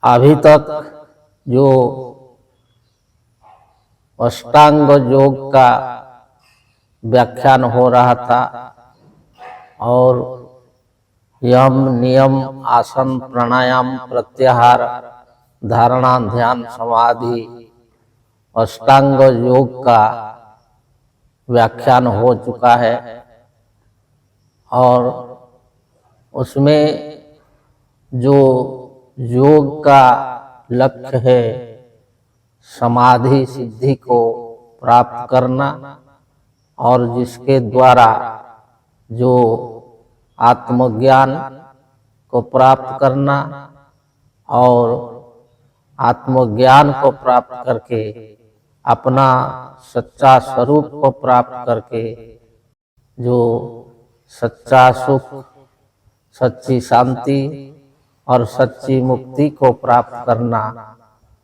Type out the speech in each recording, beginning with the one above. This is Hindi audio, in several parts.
अभी तक जो अष्टांग योग का व्याख्यान हो रहा था और यम नियम आसन प्राणायाम प्रत्याहार धारणा ध्यान समाधि अष्टांग योग का व्याख्यान हो चुका है और उसमें जो योग का लक्ष्य है समाधि सिद्धि को प्राप्त करना और जिसके द्वारा जो आत्मज्ञान को प्राप्त करना और आत्मज्ञान को प्राप्त करके अपना सच्चा स्वरूप को प्राप्त करके जो सच्चा सुख सच्ची शांति और सच्ची मुक्ति को प्राप्त करना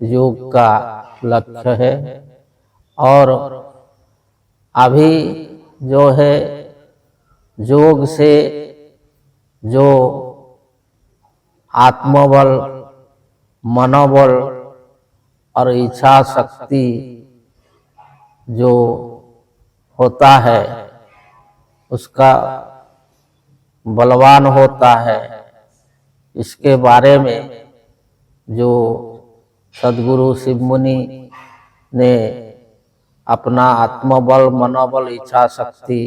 योग का लक्ष्य है। और अभी जो है योग से जो आत्मबल मनोबल और इच्छा शक्ति जो होता है उसका बलवान होता है, इसके बारे में जो सद्गुरु शिव मुनि ने अपना आत्मबल मनोबल इच्छा शक्ति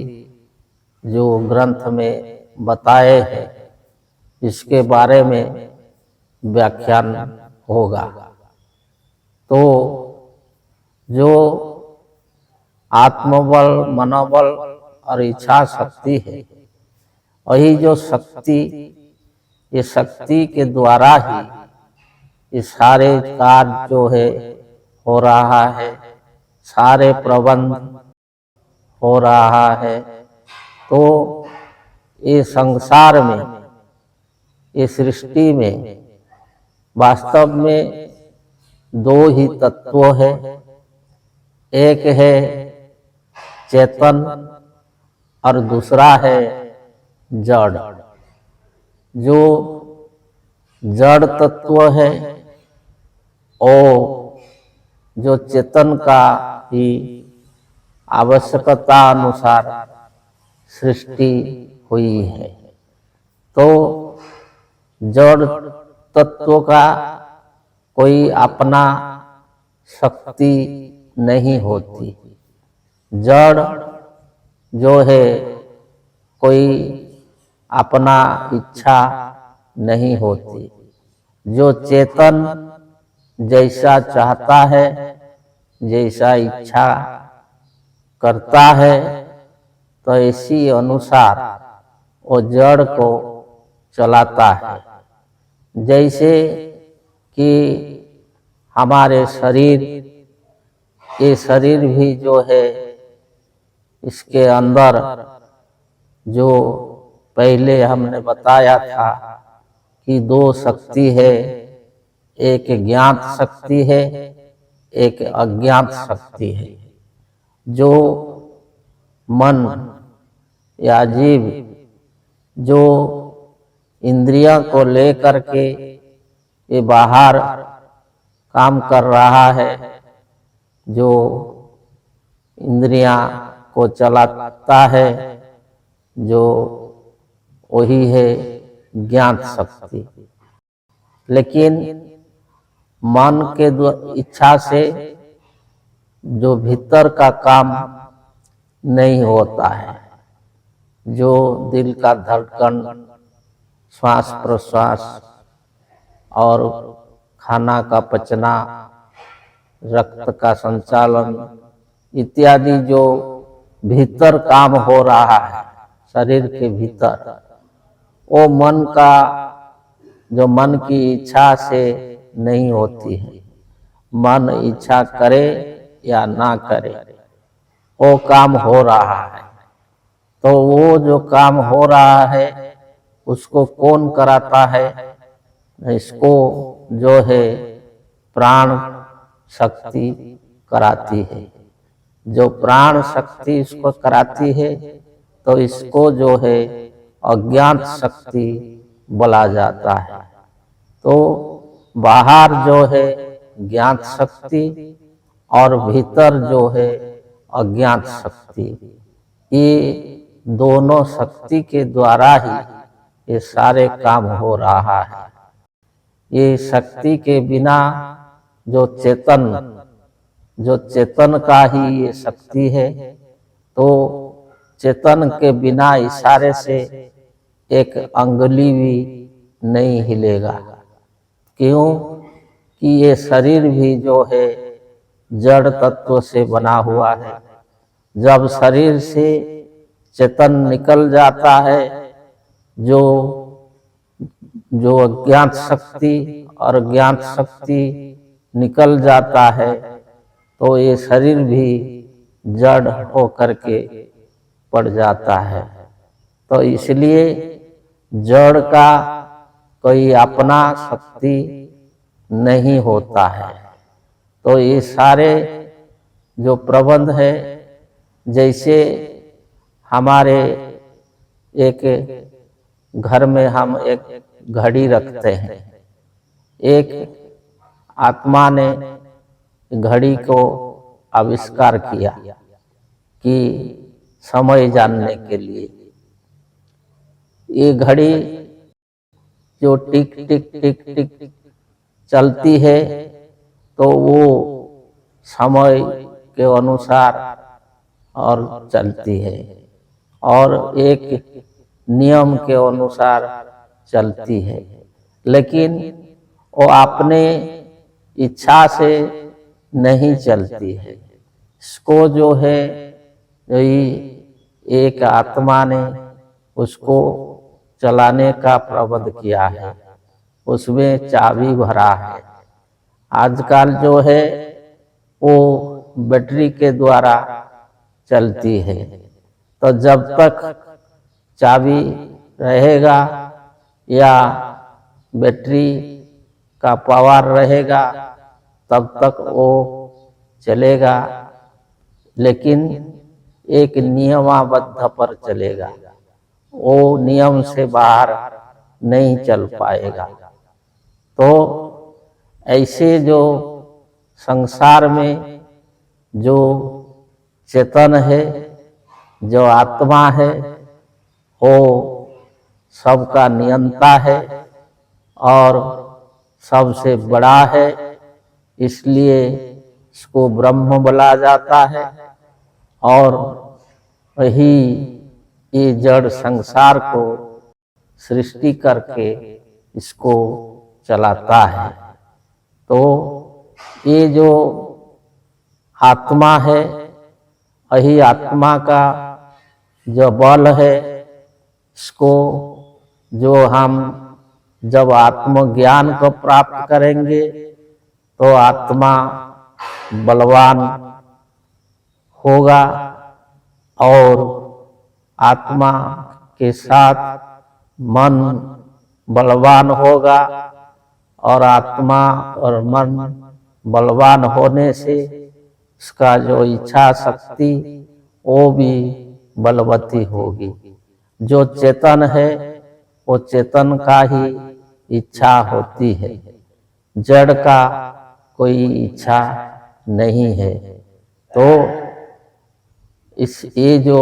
जो ग्रंथ में बताए हैं इसके बारे में व्याख्यान होगा। तो जो आत्मबल मनोबल और इच्छा शक्ति है वही जो शक्ति ये शक्ति के द्वारा ही ये सारे कार्य जो है हो रहा है, सारे प्रबंध हो रहा है। तो ये संसार में ये सृष्टि में वास्तव में दो ही तत्व है, एक है चेतन और दूसरा है जड़। जो जड़ तत्व है और जो चेतन का ही आवश्यकता अनुसार सृष्टि हुई है। तो जड़ तत्व का कोई अपना शक्ति नहीं होती, जड़ जो है कोई अपना इच्छा नहीं होती। जो चेतन जैसा चाहता है जैसा इच्छा करता है तो इसी अनुसार वो जड़ को चलाता है। जैसे कि हमारे शरीर, ये शरीर भी जो है इसके अंदर जो पहले हमने बताया था कि दो शक्ति है, एक ज्ञात शक्ति है एक अज्ञात शक्ति है। जो मन या जीव जो इंद्रियों को लेकर के ये बाहर काम कर रहा है, जो इंद्रियां को चलाता है, जो वही है ज्ञात शक्ति। लेकिन मन के इच्छा से जो भीतर का काम नहीं होता है, जो दिल का धड़कन, श्वास प्रश्वास और खाना का पचना रक्त का संचालन इत्यादि जो भीतर काम हो रहा है शरीर के भीतर, वो मन का जो मन की इच्छा से नहीं होती है। मन इच्छा करे या ना करे, वो काम हो रहा है। तो वो जो काम हो रहा है उसको कौन कराता है? इसको जो है प्राण शक्ति कराती है। जो प्राण शक्ति इसको कराती है तो इसको जो है अज्ञात शक्ति बोला जाता है। तो बाहर जो है ज्ञात शक्ति और भीतर जो है अज्ञात शक्ति, ये दोनों शक्ति के द्वारा ही ये सारे काम हो रहा है। ये शक्ति के बिना जो चेतन का ही ये शक्ति है, तो चेतन के बिना इशारे से एक अंगुली भी नहीं हिलेगा। क्यों कि ये शरीर भी जो है जड़ तत्व से बना हुआ है। जब शरीर से चेतन निकल जाता है, जो अज्ञात शक्ति और ज्ञात शक्ति निकल जाता है, तो ये शरीर भी जड़ होकर के पड़ जाता है। तो इसलिए जड़ का कोई अपना शक्ति नहीं होता है। तो ये सारे जो प्रबंध है, जैसे हमारे एक घर में हम एक घड़ी रखते हैं, एक आत्मा ने घड़ी को आविष्कार किया कि समय जानने के लिए। ये घड़ी जो टिक टिक टिक टिक चलती है, तो वो समय के अनुसार और चलती है और एक नियम के अनुसार चलती है। लेकिन वो अपने इच्छा से नहीं चलती है। इसको जो है एक आत्मा ने उसको चलाने का प्रबंध किया है, उसमें चाबी भरा है। आजकल जो है वो बैटरी के द्वारा चलती है। तो जब तक चाबी रहेगा या बैटरी का पावर रहेगा तब तक वो चलेगा, लेकिन एक नियमाबद्ध पर चलेगा। वो नियम से बाहर नहीं चल पाएगा। तो ऐसे जो संसार में जो चेतन है, जो आत्मा है, वो सबका नियंता है और सबसे बड़ा है। इसलिए इसको ब्रह्म बोला जाता है और वही ये जड़ संसार को सृष्टि करके इसको चलाता है। तो ये जो आत्मा है, वही आत्मा का जो बल है, इसको जो हम जब आत्मज्ञान को प्राप्त करेंगे तो आत्मा बलवान होगा और आत्मा के साथ मन बलवान होगा और आत्मा और मन बलवान होने से उसका जो इच्छा शक्ति वो भी बलवती होगी। जो चेतन है वो चेतन का ही इच्छा होती है, जड़ का कोई इच्छा नहीं है। तो ये जो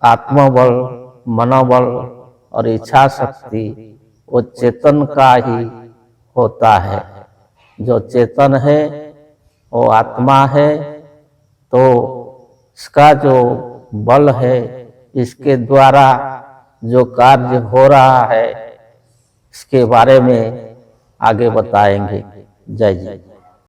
आत्मबल, मनोबल और इच्छा शक्ति वो चेतन का ही होता है। जो चेतन है वो आत्मा है, तो इसका जो बल है, इसके द्वारा जो कार्य हो रहा है, इसके बारे में आगे बताएंगे। जय जय।